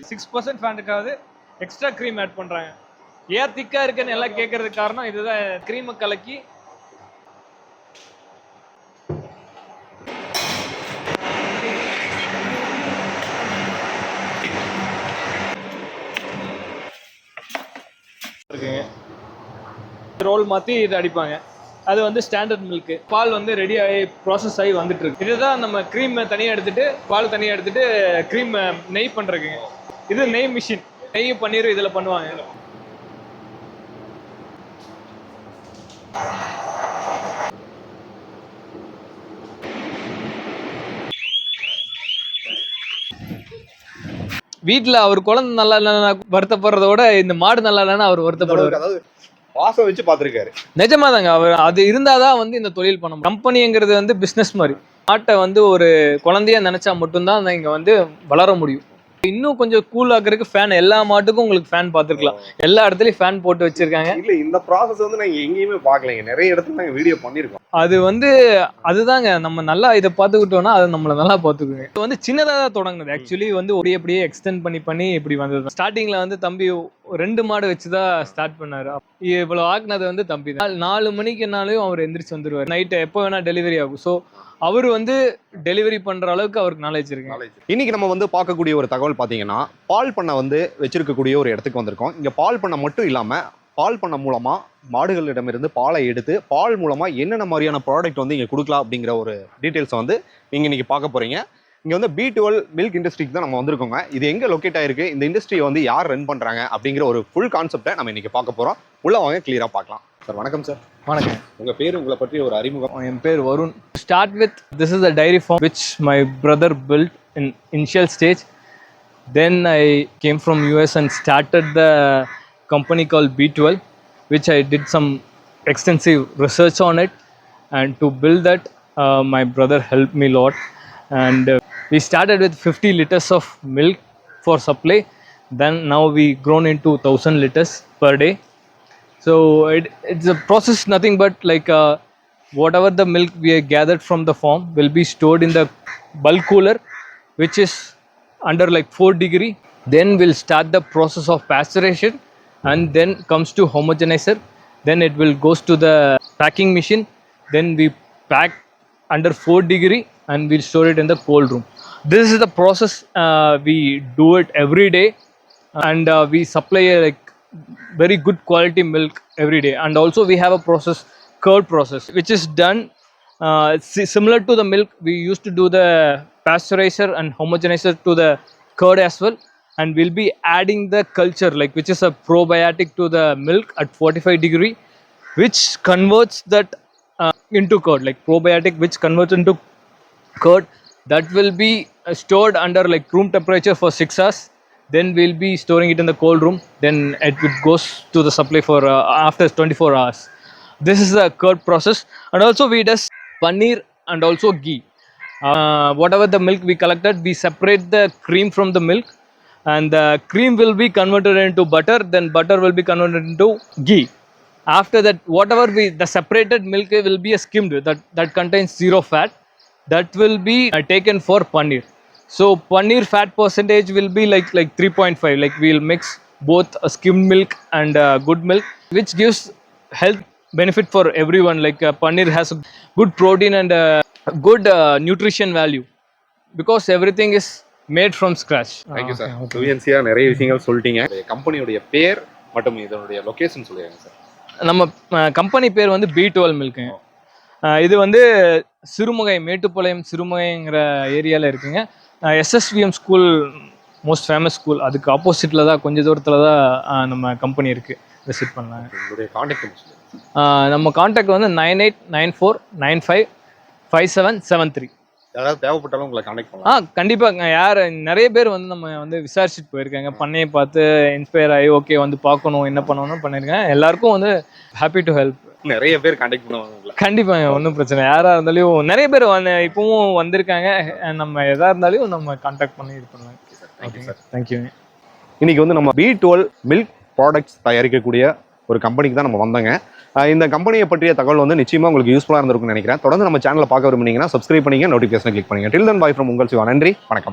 6% ஃபேனுக்காவது extra cream add பண்ணுறாங்க. ஏன் திக்காக இருக்குன்னு எல்லாம் கேட்கறதுக்கு காரணம் இதுதான். க்ரீமை கலக்கி இருக்குங்க. ரோல் மாற்றி இது அடிப்பாங்க. அது வந்து ஸ்டாண்டர்ட் மில்க்கு. பால் வந்து ரெடி ஆகி ப்ராசஸ் ஆகி வந்துட்டு இருக்கு. இதுதான் நம்ம க்ரீம் தனியாக எடுத்துட்டு பால் தனியாக எடுத்துட்டு க்ரீம் நெய் பண்ணுறதுங்க. இது நெய் மிஷின். நெய் பன்னீர் இதில் பண்ணுவாங்க. வீட்டில் அவர் குழந்தை நல்லா இல்லைன்னா வருத்தப்படுறத விட இந்த மாடு நல்லா இல்லைன்னா அவர் வருத்தப்படுவார். அதாவது வாசம் வச்சு பார்த்துருக்காரு. நிஜமாதாங்க. அவர் அது இருந்தாதான் வந்து இந்த தொழில் பண்ண முடியும். கம்பெனிங்கிறது வந்து பிஸ்னஸ் மாதிரி. மாட்டை வந்து ஒரு குழந்தையா நினைச்சா மட்டும்தான் இங்க வந்து வளர முடியும். இன்னும் கொஞ்சம் கூல் ஆக்குறதுக்கு ஃபேன், எல்லா மாட்டுக்கும் உங்களுக்கு ஃபேன் பார்த்துருக்கலாம். எல்லா இடத்துலயும் ஃபேன் போட்டு வச்சிருக்காங்க. இல்ல இந்த ப்ராசஸ் வந்து நாங்க எங்கேயுமே பார்க்கலைங்க. நிறைய இடத்துல நாங்க வீடியோ பண்ணிருக்கோம். அது வந்து அதுதாங்க, நம்ம நல்லா இதை பார்த்துக்கிட்டோம்னா அது நம்மளை நல்லா பார்த்துக்குங்க. இது வந்து சின்னதாக தான் தொடங்குது. ஆக்சுவலி வந்து அப்படியே எக்ஸ்டெண்ட் பண்ணி இப்படி வந்தது. ஸ்டார்டிங்ல வந்து தம்பி 2 மாடு வச்சுதான் ஸ்டார்ட் பண்ணாரு. இவ்வளவு ஆக்குனது வந்து தம்பி தான். 4 மணிக்குனாலும் அவர் எந்திரிச்சு வந்துருவாரு. நைட்டு எப்போ வேணா டெலிவரி ஆகும். ஸோ அவர் வந்து டெலிவரி பண்ற அளவுக்கு அவருக்கு நாலேஜ் இருக்கு. இன்னைக்கு நம்ம வந்து பார்க்கக்கூடிய ஒரு தகவல் பாத்தீங்கன்னா, பால் பண்ணை வந்து வச்சிருக்கக்கூடிய ஒரு இடத்துக்கு வந்திருக்கோம். இங்க பால் பண்ணை மட்டும் இல்லாம பால் பண்ணை மூலமா மாடுகளிடமிருந்து பாலை எடுத்து பால் மூலமா என்னென்ன மாதிரியான ப்ராடக்ட் வந்து இங்க கொடுக்கலாம் அப்படிங்கிற ஒரு டீட்டெயில்ஸ் வந்து நீங்க இன்னைக்கு பார்க்க போறீங்க. இங்க வந்து B12 மில்க் இண்டஸ்ட்ரிக்கு தான் நம்ம வந்திருக்கோங்க. இது எங்க லொக்கேட் ஆயிருக்கு, இந்த இண்டஸ்ட்ரியை வந்து யார் ரன் பண்றாங்க அப்படிங்கிற ஒரு ஃபுல் கான்செப்டை நம்ம இன்னைக்கு பார்க்க போறோம். உள்ள வாங்க, கிளியரா பார்க்கலாம். சார் வணக்கம் சார். வணக்கம். உங்க பேர், உங்களை பற்றி ஒரு அறிமுகம். என் பேர் Varun. Start with this is a dairy farm which my brother built in initial stage. Then I came from US and started the company called B12, which I did some extensive research on it, and to build that my brother helped me a lot. And we started with 50 liters of milk for supply. Then now we grown into 1000 liters per day. So it's a process, nothing but like whatever the milk we have gathered from the farm will be stored in the bulk cooler, which is under like 4 degree. Then we'll start the process of pasteurization, and then comes to homogenizer. Then it will goes to the packing machine. Then we pack under 4 degree and we'll store it in the cold room. This is the process. We do it every day, and we supply like very good quality milk every day. And also we have a process, curd process, which is done similar to the milk. We used to do the pasteurizer and homogenizer to the curd as well, and we'll be adding the culture, like which is a probiotic, to the milk at 45 degree, which converts that into curd, like probiotic which converts into curd. That will be stored under like room temperature for 6 hours. Then we'll be storing it in the cold room. Then it goes to the supply for after 24 hours. This is the curd process. And also we does paneer and also ghee. Whatever the milk we collected, we separate the cream from the milk, and the cream will be converted into butter. Then butter will be converted into ghee. After that, whatever the separated milk will be skimmed, that contains 0 fat. That will be taken for paneer. So paneer fat percentage will be like 3.5. Like we'll mix both skimmed milk and good milk, which gives health benefit for everyone. Like paneer has a good protein and good nutrition value, because everything is made from scratch. Thank you sir. ஃப்ளூயன்சியா நிறைய விஷயங்கள் சொல்லிட்டீங்க. கம்பெனியோட பேர் மற்றும் இதனுடைய location சொல்லுங்க sir. நம்ம company பேர் வந்து B12 மில்க்குங்க. இது வந்து சிறுமுகை, மேட்டுப்பாளையம் சிறுமுகைங்கிற ஏரியாவில் இருக்குங்க. SSVM school most famous school, அதுக்கு ஆப்போசிட்டில் தான், கொஞ்சம் தூரத்தில் தான் நம்ம கம்பெனி இருக்குது. விசிட் பண்ணலாங்க. உங்களுடைய காண்டாக்ட் நம்ம காண்டாக்ட் வந்து 9894955773. யாராவது தேவைப்பட்டாலும் உங்களை காண்டாக்ட் பண்ணலாம். கண்டிப்பாக. யார் நிறைய பேர் வந்து நம்ம வந்து விசாரிச்சுட்டு போயிருக்காங்க. பண்ணையை பார்த்து இன்ஸ்பயர் ஆகி ஓகே வந்து பார்க்கணும் என்ன பண்ணணும் பண்ணியிருக்கேன். எல்லாருக்கும் வந்து ஹாப்பி டு ஹெல்ப். நிறைய பேர் காண்டாக்ட் பண்ணுவாங்க. கண்டிப்பாக, ஒன்றும் பிரச்சனை. யாராக இருந்தாலும் நிறைய பேர் இப்பவும் வந்திருக்காங்க. நம்ம எதாக இருந்தாலும் நம்ம காண்டாக்ட் பண்ணி இது பண்ணுவாங்க. Thank you sir. தேங்க்யூ. இன்னைக்கு வந்து நம்ம B12 மில்க் ப்ராடக்ட்ஸ் தயாரிக்கக்கூடிய ஒரு கம்பெனிக்கு தான் நம்ம வந்தோங்க. இந்த கம்பெனியை பற்றிய தகவல் வந்து நிச்சயமாக உங்களுக்கு யூஸ்ஃபுல்லாக இருந்திருக்கும்னு நினைக்கிறேன். தொடர்ந்து நம்ம சேனலை பார்க்க விரும்புனீங்கன்னா சப்ஸ்கிரைப் பண்ணிங்க, நோட்டிஃபிகேஷன் கிளிக் பண்ணுங்க. டில் தென் பாய் ஃப்ரம் உங்கள் சிவா. நன்றி, வணக்கம்.